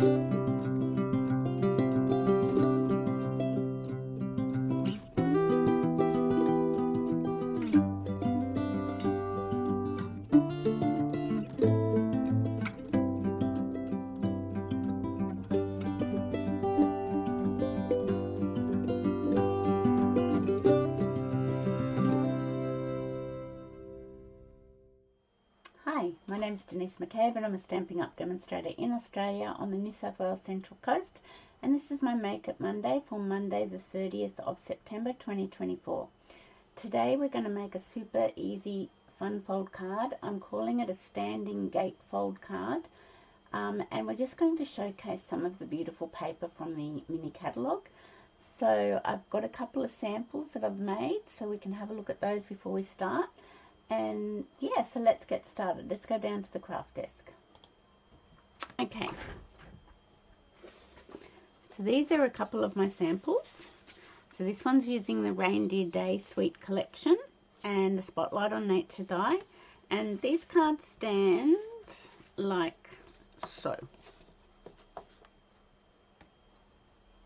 Hi, my name is Denise McCabe and I'm a Stampin' Up demonstrator in Australia on the New South Wales Central Coast, and this is my Make It Monday for Monday the 30th of September 2024. Today we're going to make a super easy fun fold card. I'm calling it a standing gatefold card, and we're just going to showcase some of the beautiful paper from the mini catalogue. So I've got a couple of samples that I've made, so we can have a look at those before we start. And yeah, so let's get started. Let's go down to the craft desk. Okay, so these are a couple of my samples. So this one's using the Reindeer Day Sweet collection and the Spotlight on Nature die, and these cards stand like so.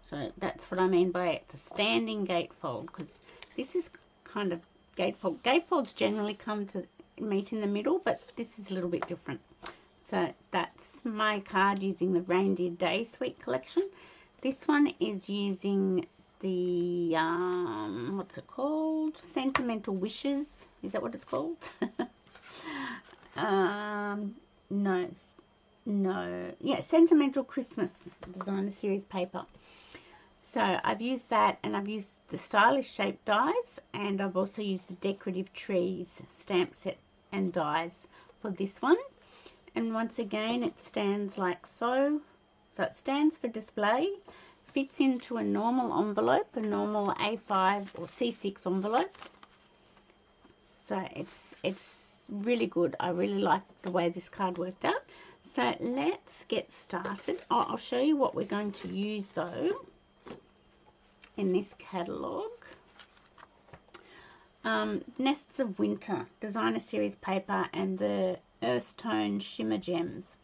So that's what I mean by it's a standing gatefold, because this is kind of gatefold. Gatefolds generally come to meet in the middle, but this is a little bit different. So that's my card using the Reindeer Day Sweet collection. This one is using the what's it called? Sentimental Wishes. Is that what it's called? No. Yeah, Sentimental Christmas Designer Series paper. So I've used that, and I've used the Stylish Shape dies, and I've also used the Decorative Trees stamp set and dies for this one. And once again, it stands like so. So it stands for display, fits into a normal envelope, a normal A5 or C6 envelope. So it's really good. I really like the way this card worked out. So let's get started. I'll show you what we're going to use though in this catalogue. Nests of Winter Designer Series paper and the Earth Tone Shimmer Gems.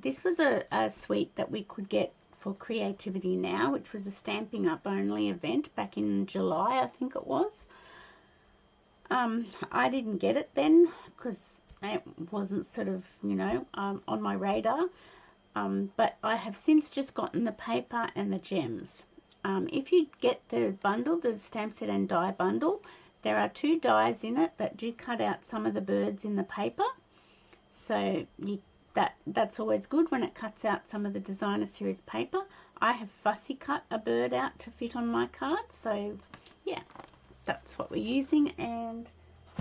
This was a suite that we could get for Creativity Now, which was a Stampin' Up only event back in July, I think it was. I didn't get it then because it wasn't sort of, you know, on my radar. But I have since just gotten the paper and the gems. If you get the bundle, the stamp set and die bundle, there are 2 dies in it that do cut out some of the birds in the paper. So that's always good when it cuts out some of the Designer Series paper. I have fussy cut a bird out to fit on my card. So yeah, that's what we're using. And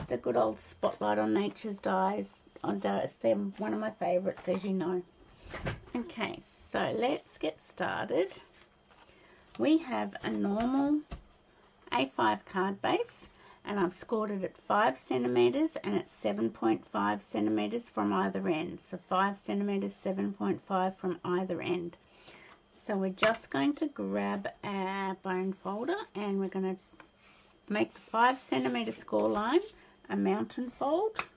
the good old Spotlight on Nature's dies. They're one of my favourites, as you know. Okay, so let's get started. We have a normal A5 card base, and I've scored it at 5 centimeters, and it's 7.5 centimeters from either end. So 5 centimeters, 7.5 from either end. So we're just going to grab our bone folder, and we're going to make the 5 centimeter score line a mountain fold,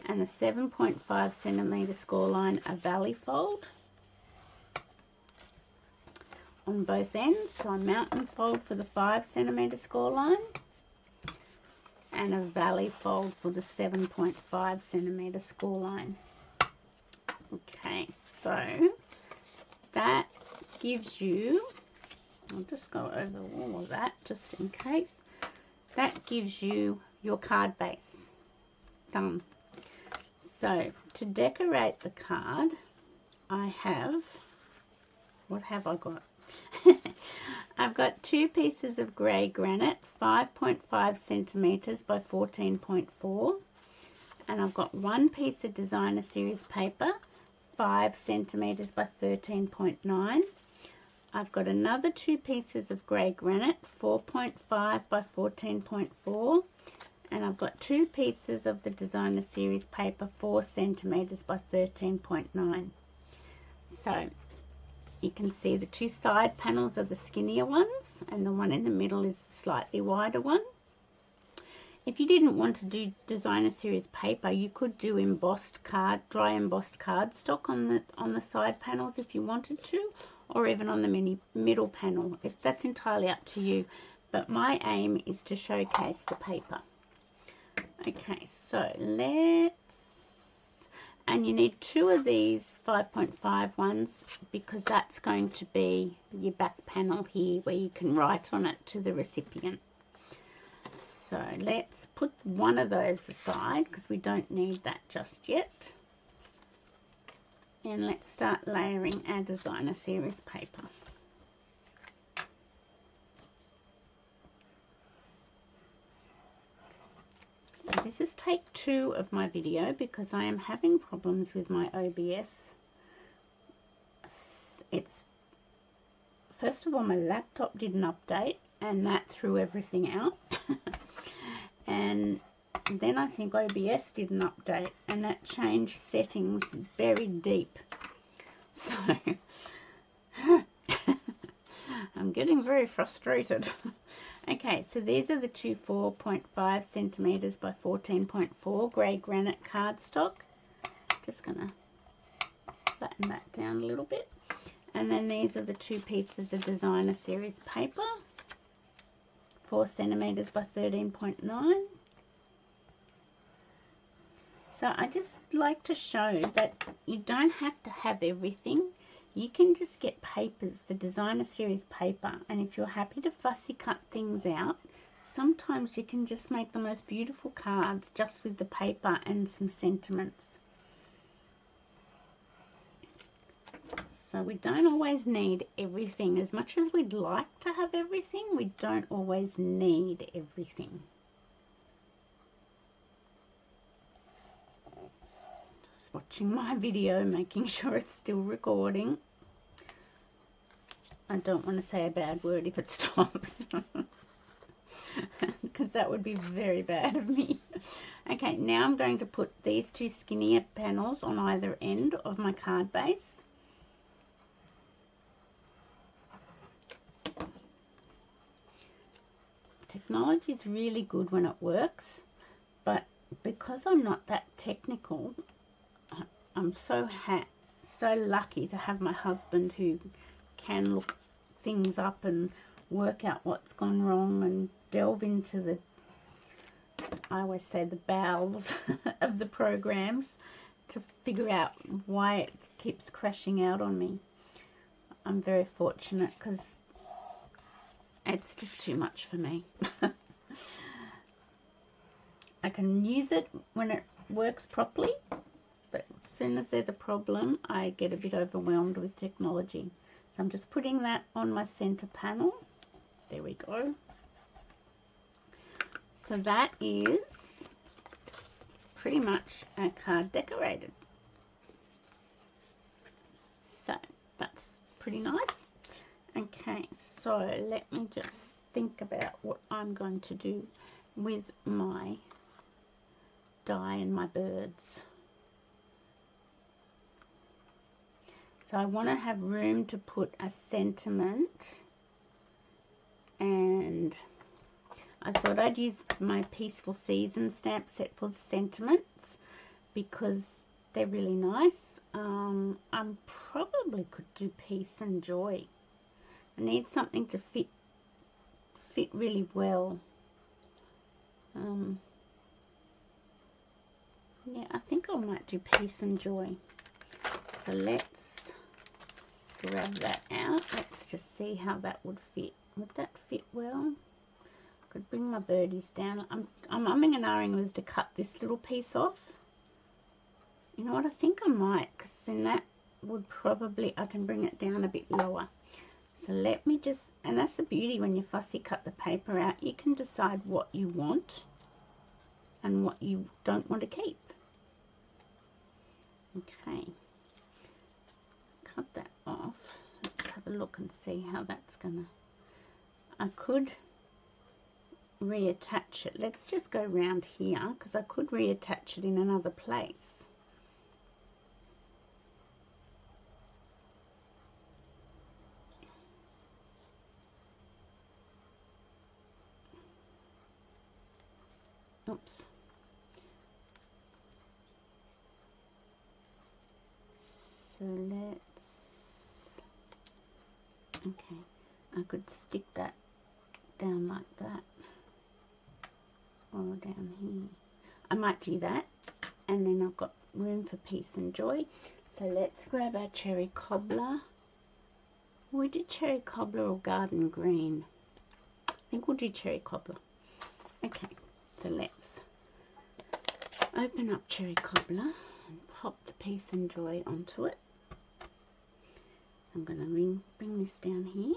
and the 7.5 centimeter score line a valley fold on both ends. So a mountain fold for the 5 centimeter score line and a valley fold for the 7.5 centimeter score line. Okay, so that gives you, I'll just go over all of that just in case. That gives you your card base. Done. So to decorate the card, I have, what have I got? I've got 2 pieces of grey granite, 5.5 centimeters by 14.4, and I've got 1 piece of Designer Series paper, 5 centimeters by 13.9. I've got another 2 pieces of grey granite, 4.5 by 14.4, and I've got 2 pieces of the Designer Series paper, 4 centimeters by 13.9. So you can see the 2 side panels are the skinnier ones, and the one in the middle is the slightly wider one. If you didn't want to do designer series paper, you could do embossed card, dry embossed cardstock on the side panels if you wanted to, or even on the middle panel. That's entirely up to you. But my aim is to showcase the paper. Okay, so and you need 2 of these 5.5 ones, because that's going to be your back panel here where you can write on it to the recipient. So let's put one of those aside because we don't need that just yet. And let's start layering our designer series paper. So this is take 2 of my video because I am having problems with my OBS. It's, first of all, my laptop didn't update and that threw everything out. And then I think OBS didn't update and that changed settings buried deep. So I'm getting very frustrated. Okay, so these are the 2 4.5 centimeters by 14.4 grey granite cardstock. Just gonna flatten that down a little bit. And then these are the 2 pieces of designer series paper, 4 centimeters by 13.9. So I just like to show that you don't have to have everything. You can just get papers, the designer series paper, and if you're happy to fussy cut things out, sometimes you can just make the most beautiful cards just with the paper and some sentiments. So we don't always need everything. As much as we'd like to have everything, we don't always need everything. Just watching my video, making sure it's still recording. I don't want to say a bad word if it stops. Because that would be very bad of me. Okay, now I'm going to put these 2 skinnier panels on either end of my card base. Technology is really good when it works, but because I'm not that technical, I'm so lucky to have my husband who can look things up and work out what's gone wrong and delve into the, I always say, the bowels of the programs to figure out why it keeps crashing out on me. I'm very fortunate because it's just too much for me. I can use it when it works properly, but as soon as there's a problem, I get a bit overwhelmed with technology. So I'm just putting that on my center panel. There we go. So that is pretty much our card decorated. So that's pretty nice. Okay, so let me just think about what I'm going to do with my die and my birds. So I want to have room to put a sentiment, and I thought I'd use my Peaceful Season stamp set for the sentiments because they're really nice. I probably could do peace and joy. I need something to fit really well. Yeah, I think I might do peace and joy. So let's grab that out. Let's just see how that would fit. Would that fit well? I could bring my birdies down. I'm umming and ahhing as to cut this little piece off. You know what, I think I might, because then that would probably, I can bring it down a bit lower. So let me just, and that's the beauty when you fussy cut the paper out, you can decide what you want and what you don't want to keep. Okay, cut that off. Let's have a look and see how that's gonna, I could reattach it. Let's just go round here because I could reattach it in another place. Oops. So let's, okay, I could stick that down like that, or down here. I might do that, and then I've got room for peace and joy. So let's grab our cherry cobbler. We did cherry cobbler or garden green. I think we'll do cherry cobbler. Okay, so let's open up cherry cobbler and pop the peace and joy onto it. I'm going to bring this down here.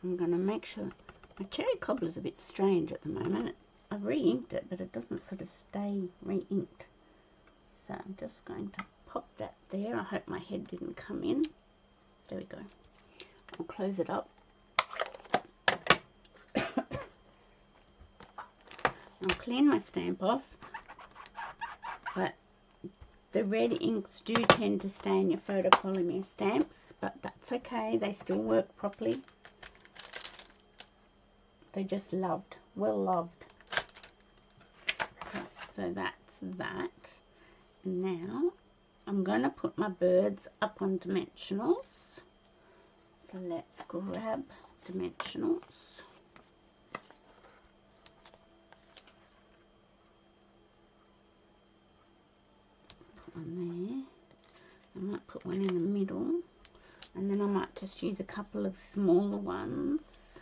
I'm going to make sure my cherry cobbler's a bit strange at the moment. I've re-inked it, but it doesn't sort of stay re-inked. So I'm just going to pop that there. I hope my head didn't come in. There we go. I'll close it up. I'll clean my stamp off, but the red inks do tend to stay in your photopolymer stamps, but that's okay, they still work properly. They're just loved, well loved. Okay, so that's that. Now I'm going to put my birds up on dimensionals. So let's grab dimensionals. One there. I might put one in the middle, and then I might just use a couple of smaller ones.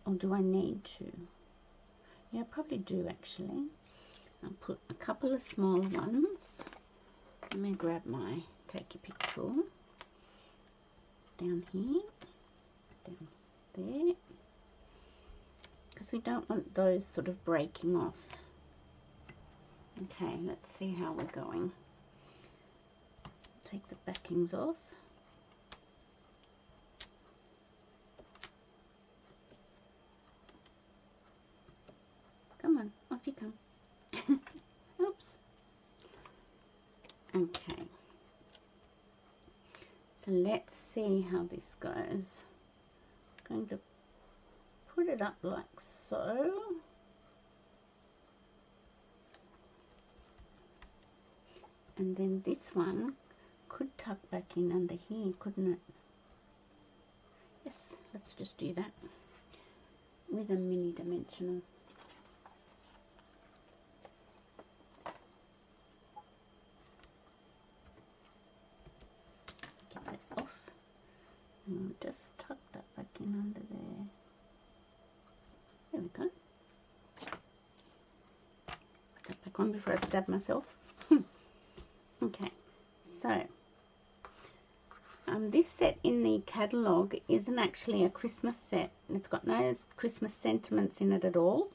Or do I need to? Yeah, I probably do actually. I'll put a couple of smaller ones. Let me grab my take your pick tool. Down here, down there, because we don't want those sort of breaking off. Okay, let's see how we're going. Take the backings off. Come on, off you come. Oops. Okay. So let's see how this goes. I'm going to put it up like so. And then this one could tuck back in under here, couldn't it? Yes, let's just do that with a mini dimensional. Get that off. And we'll just tuck that back in under there. There we go. Put that back on before I stab myself. Okay, so this set in the catalogue isn't actually a Christmas set. It's got no Christmas sentiments in it at all,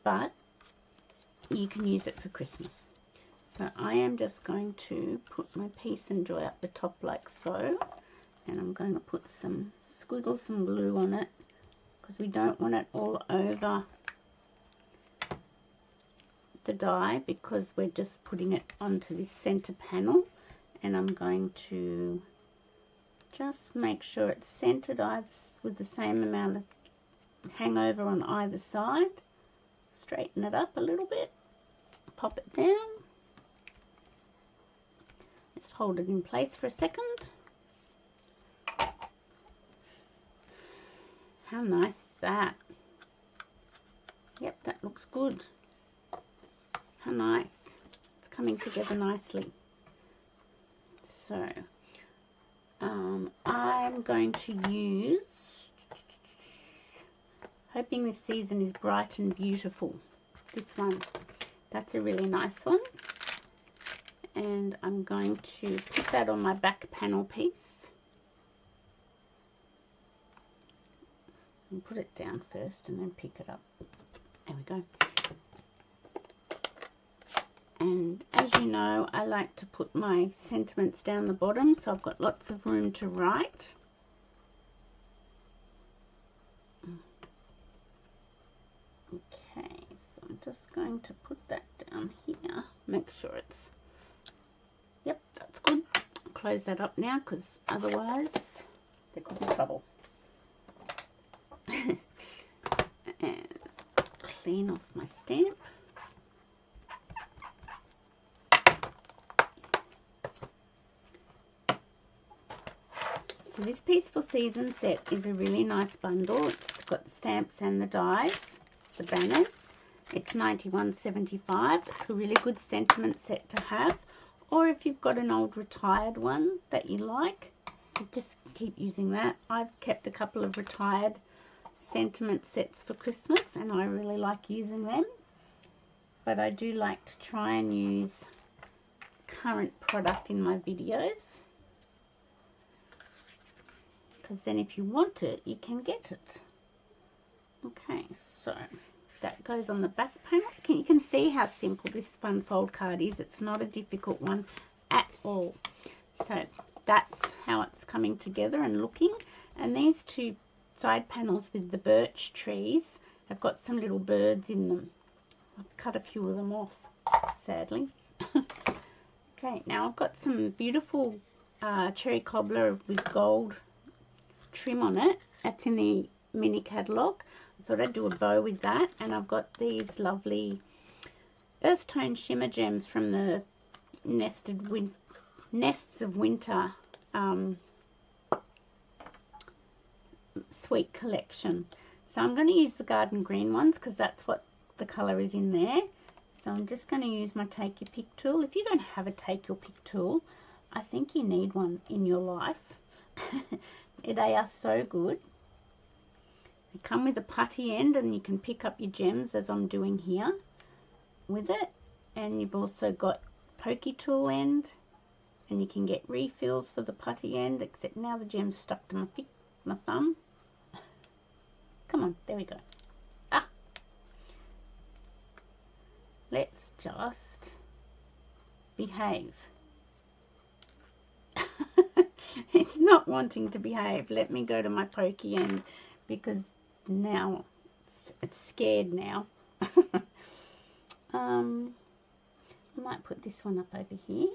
but you can use it for Christmas. So I am just going to put my peace and joy up the top like so, and I'm going to put squiggle some glue on it, because we don't want it all over the die, because we're just putting it onto this center panel. And I'm going to just make sure it's centered with the same amount of hangover on either side. Straighten it up a little bit, pop it down, just hold it in place for a second. How nice is that? Yep, that looks good. How nice. It's coming together nicely. So I'm going to use, hoping this season is bright and beautiful, this one. That's a really nice one. And I'm going to put that on my back panel piece. And put it down first and then pick it up. There we go. And as you know, I like to put my sentiments down the bottom, so I've got lots of room to write. Okay, so I'm just going to put that down here. Make sure it's, yep, that's good. I'll close that up now, because otherwise there could be trouble. clean off my stamp. So this Peaceful Season set is a really nice bundle. It's got the stamps and the dies, the banners. It's $91.75. It's a really good sentiment set to have. Or if you've got an old retired one that you like, just keep using that. I've kept a couple of retired sentiment sets for Christmas and I really like using them. But I do like to try and use current product in my videos, because then if you want it, you can get it. Okay, so that goes on the back panel. You can see how simple this fun fold card is. It's not a difficult one at all. So that's how it's coming together and looking. And these two side panels with the birch trees have got some little birds in them. I've cut a few of them off, sadly. Okay, now I've got some beautiful cherry cobbler with gold trim on it. That's in the mini catalogue. I thought I'd do a bow with that, and I've got these lovely earth tone shimmer gems from the Nests of Winter sweet collection. So I'm going to use the garden green ones because that's what the colour is in there. So I'm just going to use my take your pick tool. If you don't have a take your pick tool, I think you need one in your life. They are so good. They come with a putty end and you can pick up your gems as I'm doing here with it. And you've also got pokey tool end, and you can get refills for the putty end, except now the gem's stuck to my thumb. Come on, there we go. Ah! Let's just behave. It's not wanting to behave. Let me go to my pokey end because now it's scared now. I might put this one up over here.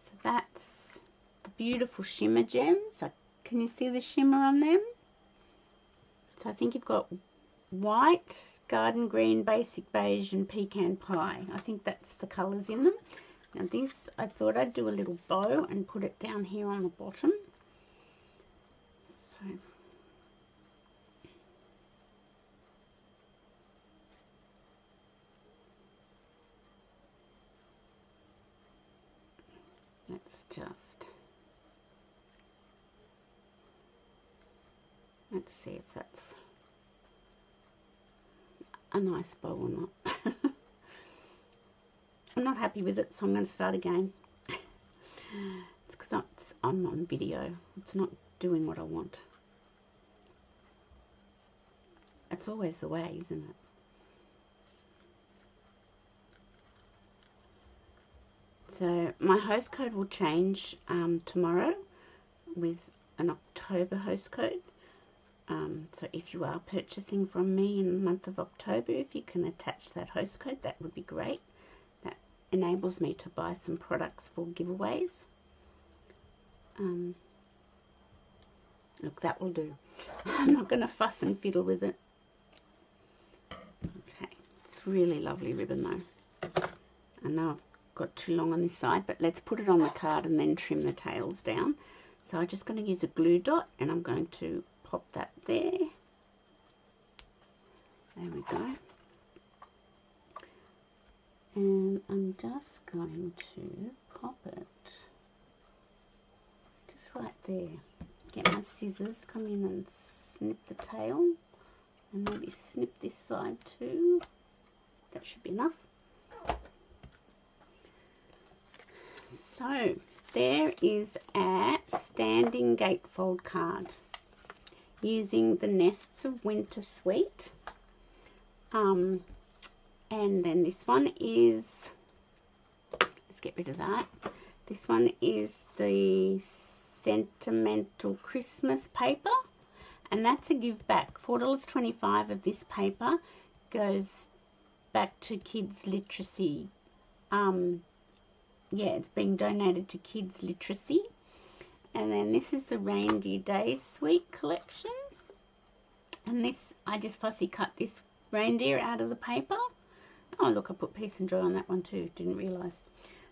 So that's the beautiful shimmer gems. Can you see the shimmer on them? So I think you've got white, garden green, basic beige and pecan pie. I think that's the colours in them. Now this, I thought I'd do a little bow and put it down here on the bottom. So let's see if that's a nice bow or not. I'm not happy with it, so I'm going to start again. It's because I'm on video. It's not doing what I want. It's always the way, isn't it? So my host code will change tomorrow with an October host code. So if you are purchasing from me in the month of October, if you can attach that host code, that would be great. That enables me to buy some products for giveaways. Look, that will do. I'm not going to fuss and fiddle with it. Okay, it's really lovely ribbon though. I know I've got too long on this side, but let's put it on the card and then trim the tails down. So I'm just going to use a glue dot and I'm going to pop that there. There we go. And I'm just going to pop it just right there. Get my scissors, come in and snip the tail, and maybe snip this side too. That should be enough. So there is our standing gatefold card using the Nests of Winter Sweet. And then this one is, let's get rid of that. This one is the Sentimental Christmas paper, and that's a give back. $4.25 of this paper goes back to kids literacy. Yeah, it's being donated to kids literacy. And then this is the Reindeer Days Sweet collection, and this, I just fussy cut this reindeer out of the paper. Oh, look, I put peace and joy on that one too. Didn't realise.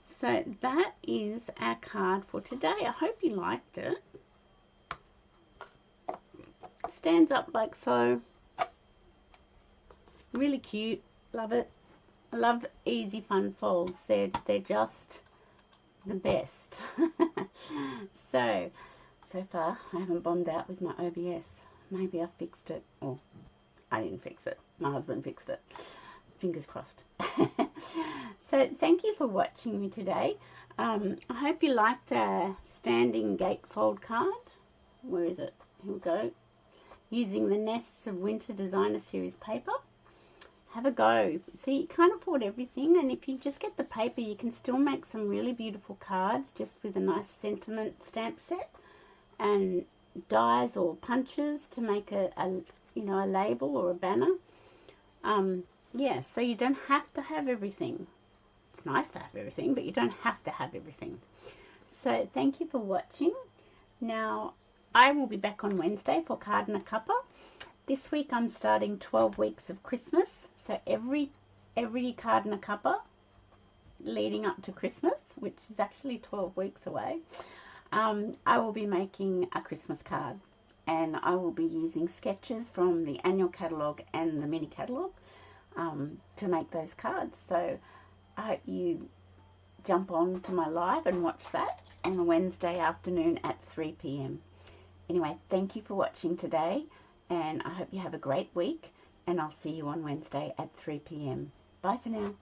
So that is our card for today. I hope you liked it. Stands up like so. Really cute. Love it. I love easy fun folds. They're just the best. So far I haven't bombed out with my OBS. Maybe I fixed it. Or I didn't fix it. My husband fixed it. Fingers crossed. So thank you for watching me today. I hope you liked our standing gatefold card. Where is it? Here we go. Using the Nests of Winter Designer Series paper. Have a go. See, you can't afford everything, and if you just get the paper, you can still make some really beautiful cards just with a nice sentiment stamp set and dies or punches to make a label or a banner. Yeah, so you don't have to have everything. It's nice to have everything, but you don't have to have everything. So thank you for watching. Now, I will be back on Wednesday for Card and a Cuppa. This week I'm starting 12 weeks of Christmas. So every Card and a Cuppa leading up to Christmas, which is actually 12 weeks away, I will be making a Christmas card. And I will be using sketches from the annual catalogue and the mini catalogue to make those cards. So I hope you jump on to my live and watch that on a Wednesday afternoon at 3 p.m. Anyway, thank you for watching today, and I hope you have a great week, and I'll see you on Wednesday at 3 p.m. Bye for now.